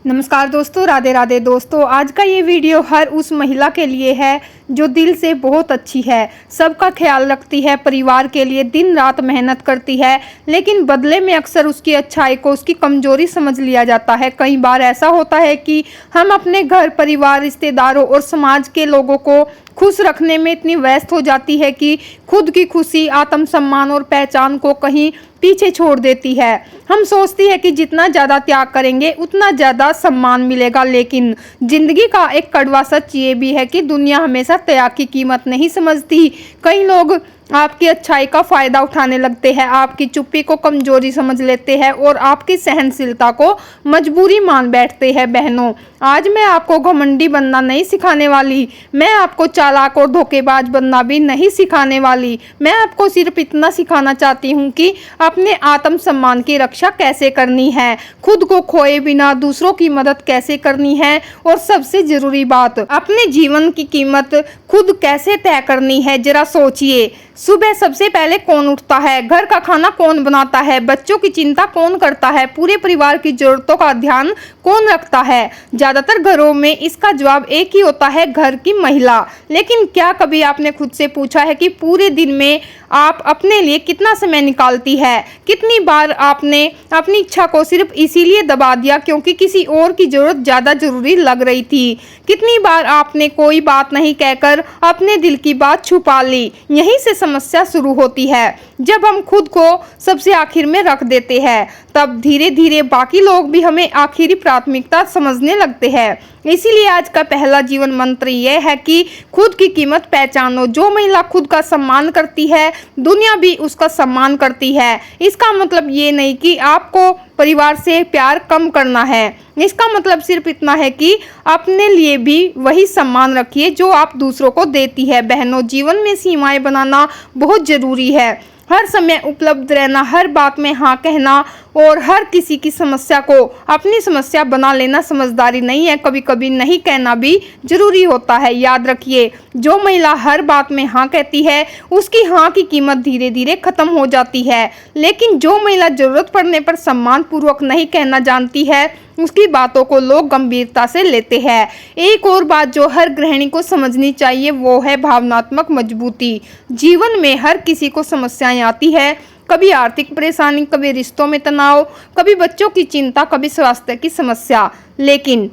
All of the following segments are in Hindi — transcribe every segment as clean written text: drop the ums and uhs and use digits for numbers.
नमस्कार दोस्तों, राधे राधे दोस्तों। आज का ये वीडियो हर उस महिला के लिए है जो दिल से बहुत अच्छी है, सबका ख्याल रखती है, परिवार के लिए दिन रात मेहनत करती है, लेकिन बदले में अक्सर उसकी अच्छाई को उसकी कमजोरी समझ लिया जाता है। कई बार ऐसा होता है कि हम अपने घर परिवार, रिश्तेदारों और समाज के लोगों को खुश रखने में इतनी व्यस्त हो जाती है कि खुद की खुशी, आत्मसम्मान और पहचान को कहीं पीछे छोड़ देती है। हम सोचती है कि जितना ज़्यादा त्याग करेंगे उतना ज़्यादा सम्मान मिलेगा, लेकिन जिंदगी का एक कड़वा सच ये भी है कि दुनिया हमेशा त्याग की कीमत नहीं समझती। कई लोग आपकी अच्छाई का फायदा उठाने लगते हैं, आपकी चुप्पी को कमजोरी समझ लेते हैं और आपकी सहनशीलता को मजबूरी मान बैठते हैं। बहनों, आज मैं आपको घमंडी बनना नहीं सिखाने वाली, मैं आपको चालाक और धोखेबाज बनना भी नहीं सिखाने वाली। मैं आपको सिर्फ इतना सिखाना चाहती हूँ कि अपने आत्मसम्मान की रक्षा कैसे करनी है, खुद को खोए बिना दूसरों की मदद कैसे करनी है, और सबसे जरूरी बात, अपने जीवन की कीमत खुद कैसे तय करनी है। जरा सोचिए, सुबह सबसे पहले कौन उठता है, घर का खाना कौन बनाता है, बच्चों की चिंता कौन करता है, पूरे परिवार की जरूरतों का ध्यान कौन रखता है। ज्यादातर घरों में इसका जवाब एक ही होता है, घर की महिला। लेकिन क्या कभी आपने खुद से पूछा है कि पूरे दिन में आप अपने लिए कितना समय निकालती है? कितनी बार आपने अपनी इच्छा को सिर्फ इसीलिए दबा दिया क्योंकि किसी और की जरूरत ज्यादा जरूरी लग रही थी? कितनी बार आपने कोई बात नहीं कहकर अपने दिल की बात छुपा ली? यहीं से समस्या शुरू होती है। जब हम खुद को सबसे आखिर में रख देते हैं, तब धीरे धीरे बाकी लोग भी हमें आखिरी प्राथमिकता समझने लगते हैं। इसीलिए आज का पहला जीवन मंत्र यह है कि खुद की कीमत पहचानो। जो महिला खुद का सम्मान करती है, दुनिया भी उसका सम्मान करती है। इसका मतलब ये नहीं कि आपको परिवार से प्यार कम करना है, इसका मतलब सिर्फ इतना है कि अपने लिए भी वही सम्मान रखिए जो आप दूसरों को देती है। बहनों, जीवन में सीमाएं बनाना बहुत जरूरी है। हर समय उपलब्ध रहना, हर बात में हाँ कहना और हर किसी की समस्या को अपनी समस्या बना लेना समझदारी नहीं है। कभी कभी नहीं कहना भी जरूरी होता है। याद रखिए, जो महिला हर बात में हाँ कहती है उसकी हाँ की कीमत धीरे धीरे खत्म हो जाती है, लेकिन जो महिला जरूरत पड़ने पर सम्मान पूर्वक नहीं कहना जानती है उसकी बातों को लोग गंभीरता से लेते हैं। एक और बात जो हर गृहिणी को समझनी चाहिए वो है भावनात्मक मजबूती। जीवन में हर किसी को समस्याएं आती है, कभी आर्थिक परेशानी, कभी रिश्तों में तनाव, कभी बच्चों की चिंता, कभी स्वास्थ्य की समस्या, लेकिन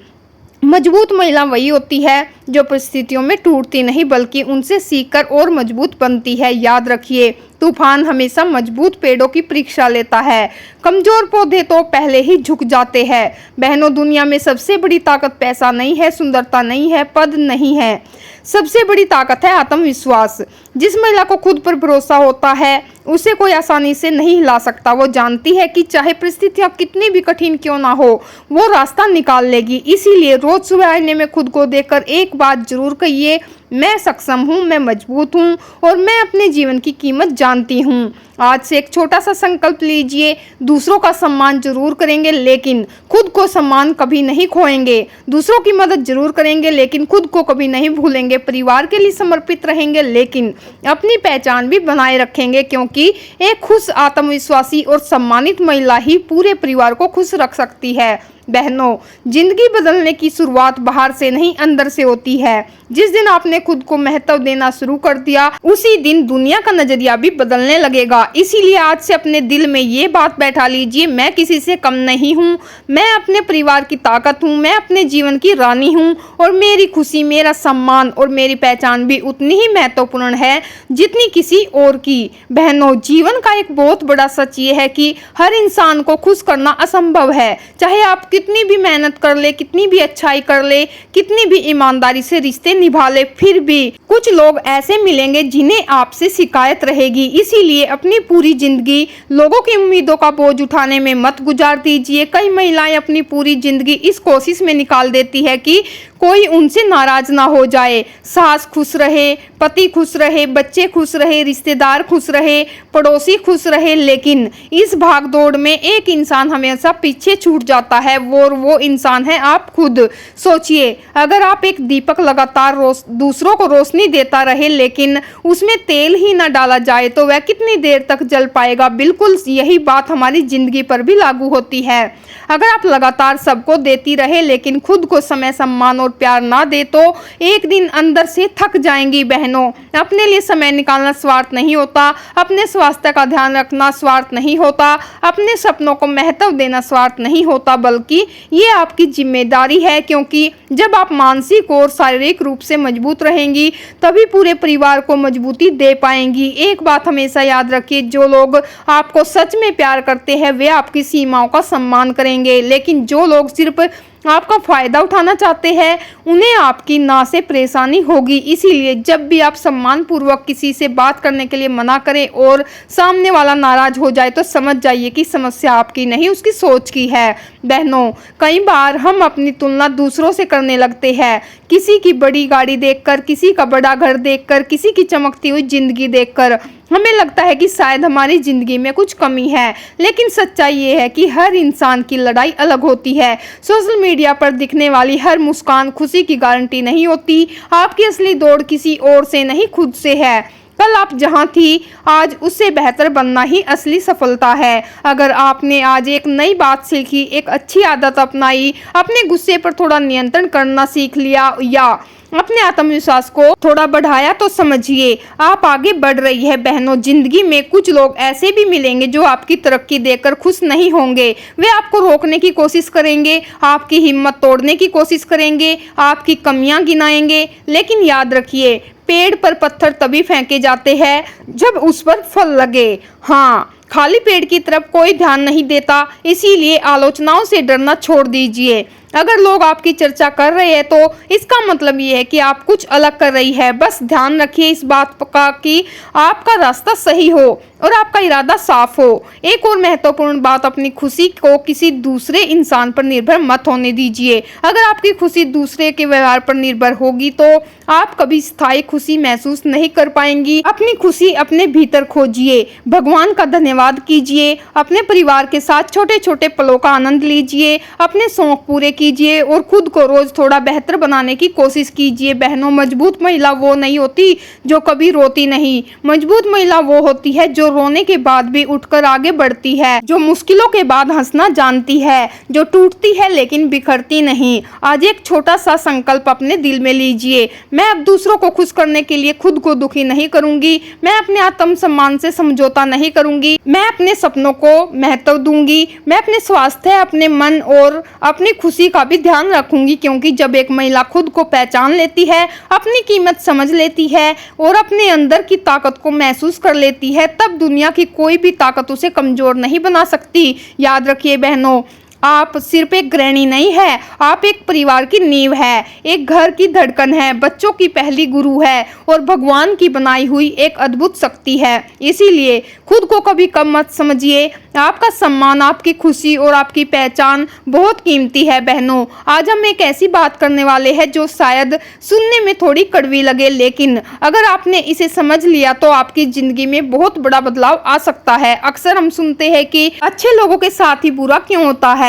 मजबूत महिला वही होती है जो परिस्थितियों में टूटती नहीं बल्कि उनसे सीखकर और मजबूत बनती है। याद रखिए, तूफान हमेशा मजबूत पेड़ों की परीक्षा लेता है, कमजोर पौधे तो पहले ही झुक जाते हैं। बहनों, दुनिया में सबसे बड़ी ताकत पैसा नहीं है, सुंदरता नहीं है, पद नहीं है, सबसे बड़ी ताकत है आत्मविश्वास। जिस महिला को खुद पर भरोसा होता है उसे कोई आसानी से नहीं हिला सकता। वो जानती है कि चाहे परिस्थितियां कितनी भी कठिन क्यों ना हो, वो रास्ता निकाल लेगी। इसीलिए रोज सुबह आईने में खुद को देखकर एक बात जरूर कहिए, मैं सक्षम हूँ, मैं मजबूत हूँ और मैं अपने जीवन की कीमत जानती हूँ। आज से एक छोटा सा संकल्प लीजिए, दूसरों का सम्मान जरूर करेंगे लेकिन खुद को सम्मान कभी नहीं खोएंगे। दूसरों की मदद जरूर करेंगे लेकिन खुद को कभी नहीं भूलेंगे। परिवार के लिए समर्पित रहेंगे लेकिन अपनी पहचान भी बनाए रखेंगे, क्योंकि एक खुश, आत्मविश्वासी और सम्मानित महिला ही पूरे परिवार को खुश रख सकती है। बहनों, जिंदगी बदलने की शुरुआत बाहर से नहीं अंदर से होती है। जिस दिन आपने खुद को महत्व देना शुरू कर दिया उसी दिन दुनिया का नजरिया भी बदलने लगेगा। इसीलिए आज से अपने दिल में ये बात बैठा लीजिए, मैं किसी से कम नहीं हूँ, मैं अपने परिवार की ताकत हूँ, मैं अपने जीवन की रानी हूँ और मेरी खुशी, मेरा सम्मान और मेरी पहचान भी उतनी ही महत्वपूर्ण है जितनी किसी और की। बहनों, जीवन का एक बहुत बड़ा सच ये है कि हर इंसान को खुश करना असंभव है। चाहे आप कितनी भी मेहनत कर ले, कितनी भी अच्छाई कर ले, कितनी भी ईमानदारी से रिश्ते निभा ले, फिर भी कुछ लोग ऐसे मिलेंगे जिन्हें आपसे शिकायत रहेगी। इसीलिए अपनी पूरी जिंदगी लोगों की उम्मीदों का बोझ उठाने में मत गुजार दीजिए। कई महिलाएं अपनी पूरी जिंदगी इस कोशिश में निकाल देती है कि कोई उनसे नाराज ना हो जाए। सास खुश रहे, पति खुश रहे, बच्चे खुश रहे, रिश्तेदार खुश रहे, पड़ोसी खुश रहे, लेकिन इस भागदौड़ में एक इंसान हमेशा पीछे छूट जाता है, वो इंसान है आप खुद। सोचिए, अगर आप एक दीपक लगातार दूसरों को रोशनी देता रहे लेकिन उसमें तेल ही ना डाला जाए तो वह कितनी देर तक जल पाएगा। बिल्कुल यही बात हमारी जिंदगी पर भी लागू होती है। अगर आप लगातार सबको देती रहे लेकिन खुद को समय, सम्मान और प्यार ना दे तो एक दिन अंदर से थक जाएंगी बहनों। अपने लिए समय निकालना स्वार्थ नहीं होता, अपने स्वास्थ्य का ध्यान रखना स्वार्थ नहीं होता, अपने सपनों को महत्व देना स्वार्थ नहीं होता, बल्कि ये आपकी जिम्मेदारी है। क्योंकि जब आप मानसिक और शारीरिक रूप से मजबूत रहेंगी तभी पूरे परिवार को मजबूती दे पाएंगी। एक बात हमेशा याद रखिए, जो लोग आपको सच में प्यार करते हैं वे आपकी सीमाओं का सम्मान करेंगे, लेकिन जो लोग सिर्फ आपका फायदा उठाना चाहते हैं उन्हें आपकी ना से परेशानी होगी। इसीलिए जब भी आप सम्मान पूर्वक किसी से बात करने के लिए मना करें और सामने वाला नाराज हो जाए तो समझ जाइए कि समस्या आपकी नहीं उसकी सोच की है। बहनों, कई बार हम अपनी तुलना दूसरों से करने लगते हैं, किसी की बड़ी गाड़ी देखकर, किसी का बड़ा घर देखकर, किसी की चमकती हुई जिंदगी देखकर हमें लगता है कि शायद हमारी जिंदगी में कुछ कमी है, लेकिन सच्चाई ये है कि हर इंसान की लड़ाई अलग होती है। सोशल मीडिया पर दिखने वाली हर मुस्कान खुशी की गारंटी नहीं होती। आपकी असली दौड़ किसी और से नहीं, खुद से है। कल आप जहां थी आज उससे बेहतर बनना ही असली सफलता है। अगर आपने आज एक नई बात सीखी, एक अच्छी आदत अपनाई, अपने गुस्से पर थोड़ा नियंत्रण करना सीख लिया या अपने आत्मविश्वास को थोड़ा बढ़ाया तो समझिए आप आगे बढ़ रही है। बहनों, जिंदगी में कुछ लोग ऐसे भी मिलेंगे जो आपकी तरक्की देखकर खुश नहीं होंगे। वे आपको रोकने की कोशिश करेंगे, आपकी हिम्मत तोड़ने की कोशिश करेंगे, आपकी कमियां गिनाएंगे, लेकिन याद रखिए पेड़ पर पत्थर तभी फेंके जाते हैं जब उस पर फल लगे। हाँ, खाली पेड़ की तरफ कोई ध्यान नहीं देता, इसीलिए आलोचनाओं से डरना छोड़ दीजिए। अगर लोग आपकी चर्चा कर रहे हैं तो इसका मतलब ये है कि आप कुछ अलग कर रही है। बस ध्यान रखिए इस बात का कि आपका रास्ता सही हो और आपका इरादा साफ हो। एक और महत्वपूर्ण बात, अपनी खुशी को किसी दूसरे इंसान पर निर्भर मत होने दीजिए। अगर आपकी खुशी दूसरे के व्यवहार पर निर्भर होगी तो आप कभी स्थायी खुशी महसूस नहीं कर पाएंगी। अपनी खुशी अपने भीतर खोजिए, भगवान का धन्यवाद कीजिए, अपने परिवार के साथ छोटे छोटे पलों का आनंद लीजिए, अपने शौक पूरे कीजिए और खुद को रोज थोड़ा बेहतर बनाने की कोशिश कीजिए। बहनों, मजबूत महिला वो नहीं होती जो कभी रोती नहीं। मजबूत महिला वो होती है जो रोने के बाद भी उठकर आगे बढ़ती है, जो मुश्किलों के बाद हंसना जानती है, जो टूटती है लेकिन बिखरती नहीं। आज एक छोटा सा संकल्प अपने दिल में लीजिए, मैं अब दूसरों को खुश करने के लिए खुद को दुखी नहीं करूंगी, मैं अपने आत्म सम्मान से समझौता नहीं करूंगी, मैं अपने सपनों को महत्व दूंगी, मैं अपने स्वास्थ्य, अपने मन और अपनी खुशी का भी ध्यान रखूंगी। क्योंकि जब एक महिला खुद को पहचान लेती है, अपनी कीमत समझ लेती है और अपने अंदर की ताकत को महसूस कर लेती है, तब दुनिया की कोई भी ताकत उसे कमजोर नहीं बना सकती। याद रखिए बहनों, आप सिर्फ एक गृहिणी नहीं है, आप एक परिवार की नींव है, एक घर की धड़कन है, बच्चों की पहली गुरु है और भगवान की बनाई हुई एक अद्भुत शक्ति है। इसीलिए खुद को कभी कम मत समझिए। आपका सम्मान, आपकी खुशी और आपकी पहचान बहुत कीमती है। बहनों, आज हम एक ऐसी बात करने वाले हैं जो शायद सुनने में थोड़ी कड़वी लगे, लेकिन अगर आपने इसे समझ लिया तो आपकी जिंदगी में बहुत बड़ा बदलाव आ सकता है। अक्सर हम सुनते हैं कि अच्छे लोगों के साथ ही बुरा क्यों होता है,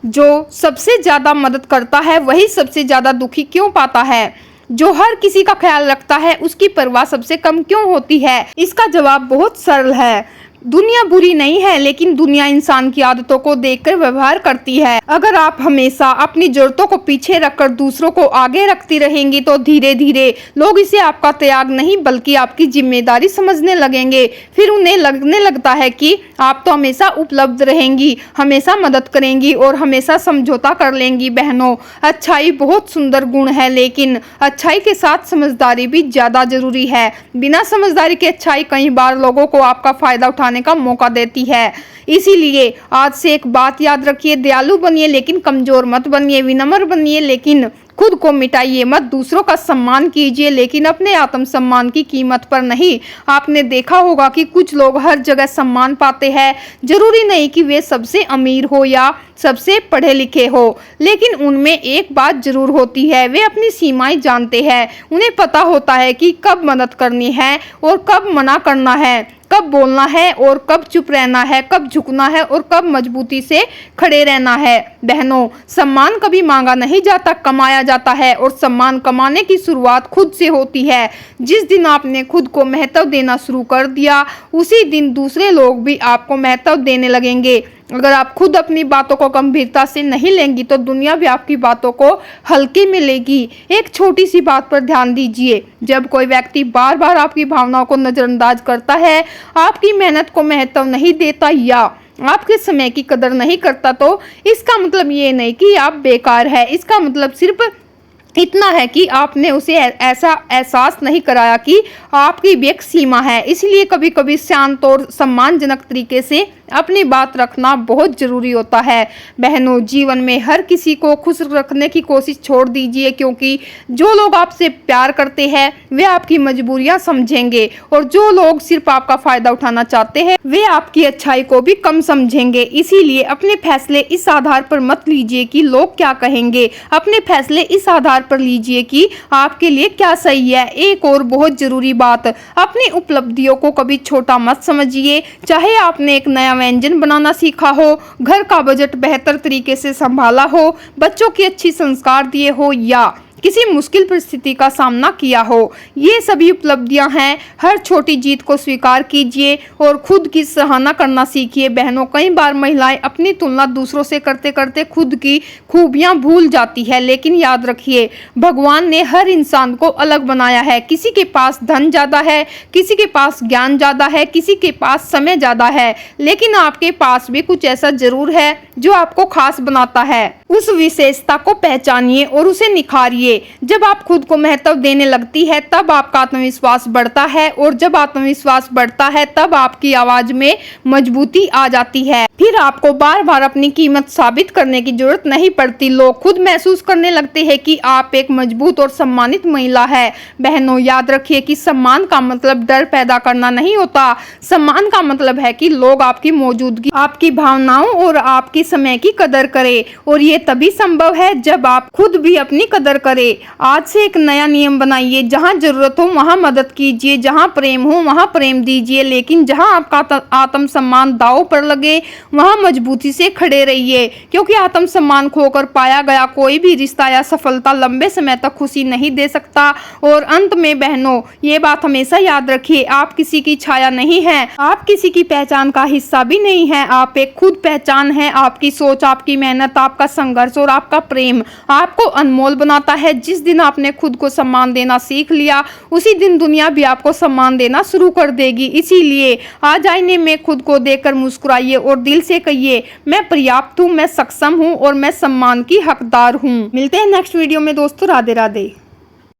जो सबसे ज्यादा मदद करता है वही सबसे ज्यादा दुखी क्यों पाता है, जो हर किसी का ख्याल रखता है उसकी परवाह सबसे कम क्यों होती है। इसका जवाब बहुत सरल है। दुनिया बुरी नहीं है, लेकिन दुनिया इंसान की आदतों को देखकर व्यवहार करती है। अगर आप हमेशा अपनी जरूरतों को पीछे रखकर दूसरों को आगे रखती रहेंगी तो धीरे धीरे लोग इसे आपका त्याग नहीं बल्कि आपकी जिम्मेदारी समझने लगेंगे। फिर उन्हें लगने लगता है कि आप तो हमेशा उपलब्ध रहेंगी, हमेशा मदद करेंगी और हमेशा समझौता कर लेंगी। बहनों, अच्छाई बहुत सुंदर गुण है, लेकिन अच्छाई के साथ समझदारी भी ज्यादा जरूरी है। बिना समझदारी के अच्छाई कई बार लोगों को आपका फायदा उठाने का मौका देती है। इसीलिए आज से एक बात याद रखिए, दयालु बनिए लेकिन कमजोर मत बनिए, विनम्र बनिए लेकिन खुद को मिटाइए मत, दूसरों का सम्मान कीजिए लेकिन अपने आत्मसम्मान की कीमत पर नहीं। आपने देखा होगा कि कुछ लोग हर जगह सम्मान पाते हैं, जरूरी नहीं कि वे सबसे अमीर हो या सबसे पढ़े लिखे हो, लेकिन उनमें एक बात जरूर होती है, वे अपनी सीमाएं जानते हैं। उन्हें पता होता है कि कब मदद करनी है और कब मना करना है, कब बोलना है और कब चुप रहना है, कब झुकना है और कब मजबूती से खड़े रहना है। बहनों, सम्मान कभी मांगा नहीं जाता, कमाया जाता है और सम्मान कमाने की शुरुआत खुद से होती है। जिस दिन आपने खुद को महत्व देना शुरू कर दिया, उसी दिन दूसरे लोग भी आपको महत्व देने लगेंगे। अगर आप खुद अपनी बातों को गंभीरता से नहीं लेंगी तो दुनिया भी आपकी बातों को हल्के में लेगी। एक छोटी सी बात पर ध्यान दीजिए, जब कोई व्यक्ति बार बार आपकी भावनाओं को नजरअंदाज करता है, आपकी मेहनत को महत्व नहीं देता या आपके समय की कदर नहीं करता, तो इसका मतलब ये नहीं कि आप बेकार है। इसका मतलब सिर्फ इतना है कि आपने उसे ऐसा एहसास नहीं कराया कि आपकी भी एक सीमा है। इसलिए कभी कभी शांत और सम्मानजनक तरीके से अपनी बात रखना बहुत जरूरी होता है। बहनों, जीवन में हर किसी को खुश रखने की कोशिश छोड़ दीजिए, क्योंकि जो लोग आपसे प्यार करते हैं वे आपकी मजबूरियां समझेंगे और जो लोग सिर्फ आपका फायदा उठाना चाहते हैं वे आपकी अच्छाई को भी कम समझेंगे। इसीलिए अपने फैसले इस आधार पर मत लीजिए कि लोग क्या कहेंगे, अपने फैसले इस आधार पर लीजिए कि आपके लिए क्या सही है। एक और बहुत जरूरी बात, अपनी उपलब्धियों को कभी छोटा मत समझिए। चाहे आपने एक नया व्यंजन बनाना सीखा हो, घर का बजट बेहतर तरीके से संभाला हो, बच्चों की अच्छी संस्कार दिए हो या किसी मुश्किल परिस्थिति का सामना किया हो, ये सभी उपलब्धियां हैं। हर छोटी जीत को स्वीकार कीजिए और खुद की सराहना करना सीखिए। बहनों, कई बार महिलाएं अपनी तुलना दूसरों से करते करते खुद की खूबियां भूल जाती है, लेकिन याद रखिए, भगवान ने हर इंसान को अलग बनाया है। किसी के पास धन ज्यादा है, किसी के पास ज्ञान ज्यादा है, किसी के पास समय ज्यादा है, लेकिन आपके पास भी कुछ ऐसा जरूर है जो आपको खास बनाता है। उस विशेषता को पहचानिए और उसे निखारिए। जब आप खुद को महत्व देने लगती है तब आपका आत्मविश्वास बढ़ता है और जब आत्मविश्वास बढ़ता है तब आपकी आवाज में मजबूती आ जाती है। फिर आपको बार बार अपनी कीमत साबित करने की जरूरत नहीं पड़ती। लोग खुद महसूस करने लगते हैं कि आप एक मजबूत और सम्मानित महिला है। बहनों, याद रखिए कि सम्मान का मतलब डर पैदा करना नहीं होता। सम्मान का मतलब है कि लोग आपकी मौजूदगी, आपकी भावनाओं और आपकी समय की कदर करें, और ये तभी संभव है जब आप खुद भी अपनी कदर करें। आज से एक नया नियम बनाइए, जहां जरूरत हो वहां मदद कीजिए, जहां प्रेम हो वहां प्रेम दीजिए, लेकिन जहां आपका आत्मसम्मान दांव पर लगे वहां मजबूती से खड़े रहिए, क्योंकि आत्मसम्मान खोकर पाया गया कोई भी रिश्ता या सफलता लंबे समय तक खुशी नहीं दे सकता। और अंत में बहनों, ये बात हमेशा याद रखिए, आप किसी की छाया नहीं है, आप किसी की पहचान का हिस्सा भी नहीं है। आप एक खुद पहचान है। आपकी सोच, आपकी मेहनत, आपका संघर्ष और आपका प्रेम आपको अनमोल बनाता है। जिस दिन आपने खुद को सम्मान देना सीख लिया, उसी दिन दुनिया भी आपको सम्मान देना शुरू कर देगी। इसीलिए आज आईने में खुद को देखकर मुस्कुराइए और दिल से कहिए, मैं पर्याप्त हूँ, मैं सक्षम हूँ और मैं सम्मान की हकदार हूँ। मिलते हैं नेक्स्ट वीडियो में दोस्तों। राधे राधे।